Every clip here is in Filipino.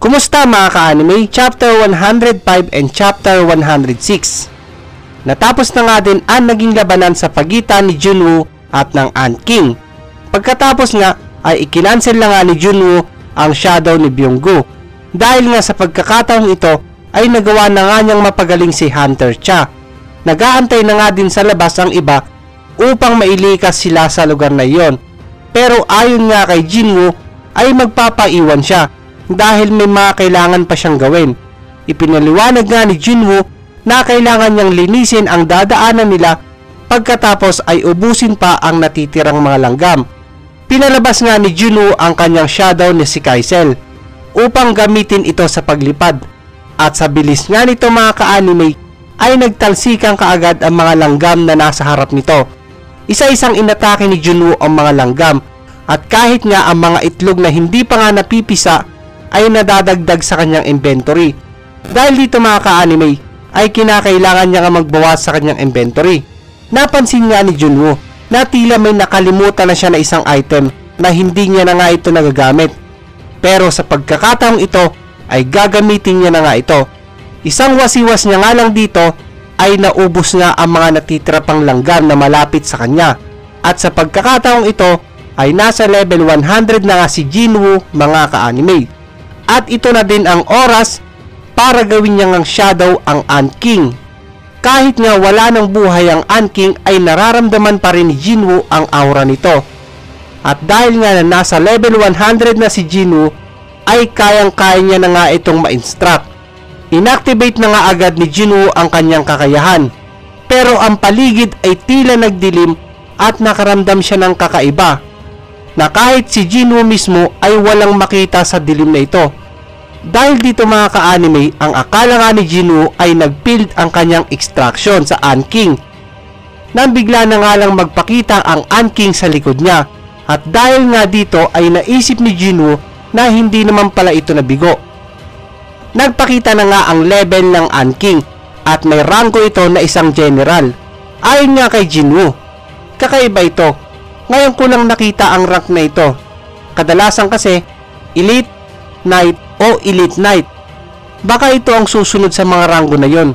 Kumusta mga ka-anime? Chapter 105 and Chapter 106. Natapos na nga din ang naging labanan sa pagitan ni Junwoo at ng Ant King. Pagkatapos nga ay ikinansel na nga ni Junwoo ang shadow ni Byung-gu. Dahil nga sa pagkakataong ito ay nagawa na nga niyang mapagaling si Hunter Cha. Nag-aantay na nga din sa labas ang iba upang mailikas sila sa lugar na iyon. Pero ayon nga kay Junwoo ay magpapaiwan siya dahil may mga kailangan pa siyang gawin. Ipinaliwanag nga ni Junwoo na kailangan niyang linisin ang dadaanan nila pagkatapos ay ubusin pa ang natitirang mga langgam. Pinalabas nga ni Junwoo ang kanyang shadow ni si Kaisel upang gamitin ito sa paglipad. At sa bilis nga nito mga ka-anime ay nagtalsikan kaagad ang mga langgam na nasa harap nito. Isa-isang inatake ni Junwoo ang mga langgam at kahit nga ang mga itlog na hindi pa nga napipisa ay nadadagdag sa kanyang inventory. Dahil dito mga ka-anime ay kinakailangan niya nga magbawas sa kanyang inventory. Napansin nga ni Junwoo na tila may nakalimutan na siya na isang item na hindi niya na nga ito nagagamit. Pero sa pagkakataong ito ay gagamitin niya na nga ito. Isang wasiwas niya nga lang dito ay naubos nga ang mga natitira pang langgam na malapit sa kanya. At sa pagkakataong ito ay nasa level 100 na nga si Junwoo mga ka-anime. At ito na din ang oras para gawin niya ng shadow ang Ant King. Kahit nga wala ng buhay ang Ant King ay nararamdaman pa rin ni Junwoo ang aura nito. At dahil nga na nasa level 100 na si Junwoo ay kayang-kaya niya na nga itong ma-instruct. Inactivate na nga agad ni Junwoo ang kanyang kakayahan. Pero ang paligid ay tila nagdilim at nakaramdam siya ng kakaiba na kahit si Junwoo mismo ay walang makita sa dilim na ito. Dahil dito mga ka-anime, ang akala nga ni Junwoo ay nag-build ang kanyang extraction sa Ant King. Nang bigla na nga lang magpakita ang Ant King sa likod niya. At dahil nga dito ay naisip ni Junwoo na hindi naman pala ito nabigo. Nagpakita na nga ang level ng Ant King at may rango ito na isang general. Ayon nga kay Junwoo, kakaiba ito. Ngayon ko lang nakita ang rank na ito. Kadalasan kasi Elite Knight o Elite Knight. Baka ito ang susunod sa mga rango na yon.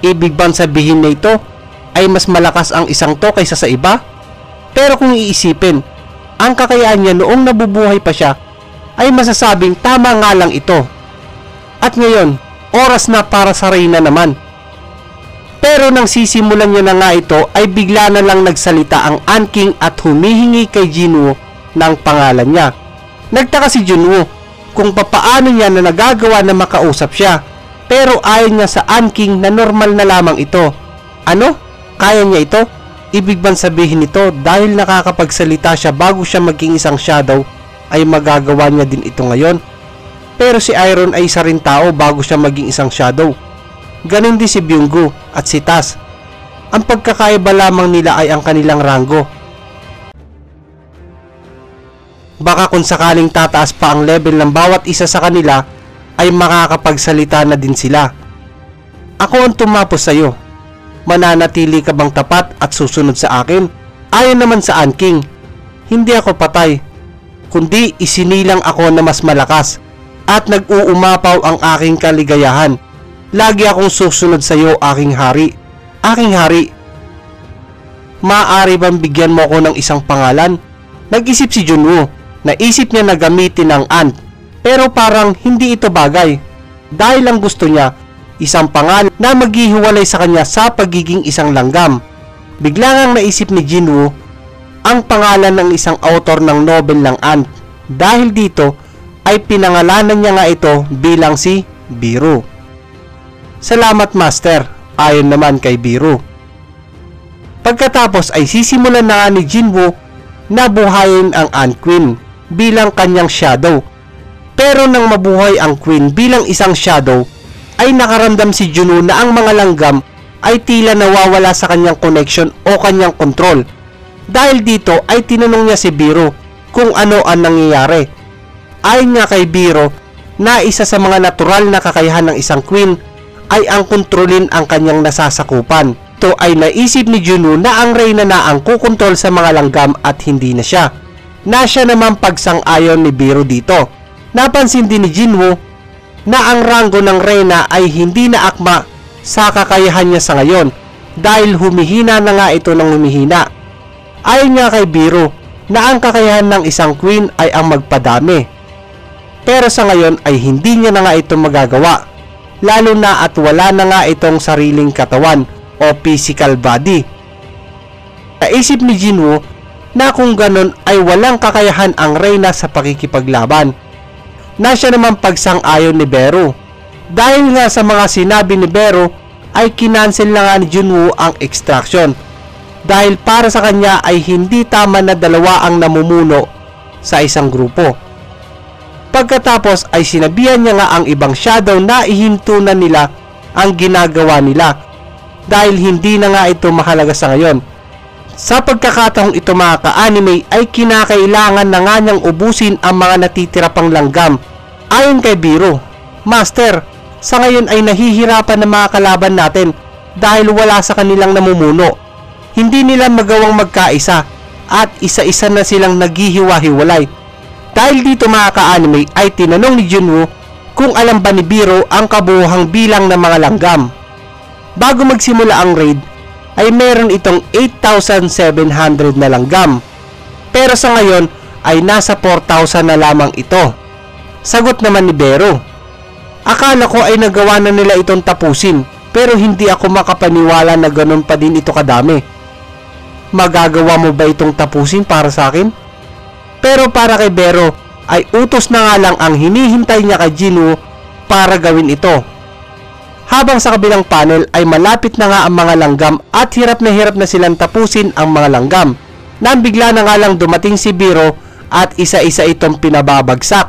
Ibig bang sabihin na ito ay mas malakas ang isang to kaysa sa iba? Pero kung iisipin, ang kakayaan niya noong nabubuhay pa siya ay masasabing tama nga lang ito. At ngayon, oras na para sa Reyna naman. Pero nang sisimulan niya na nga ito ay bigla na lang nagsalita ang Ant King at humihingi kay Junwoo ng pangalan niya. Nagtaka si Junwoo kung papaano niya na nagagawa na makausap siya. Pero ayon niya sa Ant King na normal na lamang ito. Ano? Kaya niya ito? Ibig bang sabihin nito dahil nakakapagsalita siya bago siya maging isang shadow ay magagawa niya din ito ngayon? Pero si Iron ay isa rin tao bago siya maging isang shadow. Ganon din si Byung-gu at si Tas. Ang pagkakaiba lamang nila ay ang kanilang rango. Baka kung sakaling tataas pa ang level ng bawat isa sa kanila ay makakapagsalita na din sila. Ako ang tumapos sa iyo. Mananatili ka bang tapat at susunod sa akin? Ayon naman sa Ant King, hindi ako patay, kundi isinilang ako na mas malakas at nag-uumapaw ang aking kaligayahan. Lagi akong susunod sa iyo, aking hari. Aking hari, maaari bang bigyan mo ako ng isang pangalan? Nag-isip si Junwoo. Naisip niya na gamitin ang Ant, pero parang hindi ito bagay. Dahil ang gusto niya, isang pangalan na maghihiwalay sa kanya sa pagiging isang langgam. Bigla ngang naisip ni Junwoo ang pangalan ng isang author ng novel ng Ant. Dahil dito ay pinangalanan niya nga ito bilang si Biro. Salamat Master, ayon naman kay Biro. Pagkatapos ay sisimulan na nga ni Junwoo na buhayin ang Ant Queen bilang kanyang shadow. Pero nang mabuhay ang Queen bilang isang shadow ay nakaramdam si Junwoo na ang mga langgam ay tila nawawala sa kanyang connection o kanyang control. Dahil dito ay tinanong niya si Biro kung ano ang nangyayari. Ayon nga kay Biro na isa sa mga natural na kakayahan ng isang queen ay ang kontrolin ang kanyang nasasakupan. Ito ay naisip ni Junwoo na ang Reyna na ang kukontrol sa mga langgam at hindi na siya. Na siya naman pagsang-ayon ni Biro dito. Napansin din ni Junwoo na ang ranggo ng Reyna ay hindi na akma sa kakayahan niya sa ngayon dahil humihina na nga ito ng humihina. Ayon nga kay Biro na ang kakayahan ng isang queen ay ang magpadami. Pero sa ngayon ay hindi niya na nga ito magagawa, lalo na at wala na nga itong sariling katawan o physical body. Naisip ni Jinwoo na kung ganon ay walang kakayahan ang Reyna sa pakikipaglaban, na siya naman pagsang-ayon ni Beru. Dahil nga sa mga sinabi ni Beru ay kinansel na nga ni Jinwoo ang extraction dahil para sa kanya ay hindi tama na dalawa ang namumuno sa isang grupo. Pagkatapos ay sinabihan niya nga ang ibang shadow na ihinto na nila ang ginagawa nila dahil hindi na nga ito mahalaga sa ngayon. Sa pagkakataong ito mga ka-anime ay kinakailangan na nga niyang ubusin ang mga natitira pang langgam. Ayon kay Biro, Master, sa ngayon ay nahihirapan ng mga kalaban natin dahil wala sa kanilang namumuno. Hindi nila magawang magkaisa at isa-isa na silang naghihiwa-hiwalay. Dahil dito mga ka-anime ay tinanong ni Jinwoo kung alam ba ni Biro ang kabuuhang bilang ng mga langgam. Bago magsimula ang raid ay meron itong 8,700 na langgam, pero sa ngayon ay nasa 4,000 na lamang ito. Sagot naman ni Biro, akala ko ay nagawa na nila itong tapusin, pero hindi ako makapaniwala na ganun pa din ito kadami. Magagawa mo ba itong tapusin para sa akin? Pero para kay Biro ay utos na nga lang ang hinihintay niya kay Jinwoo para gawin ito. Habang sa kabilang panel ay malapit na nga ang mga langgam at hirap na silang tapusin ang mga langgam, nang bigla na nga lang dumating si Biro at isa-isa itong pinababagsak.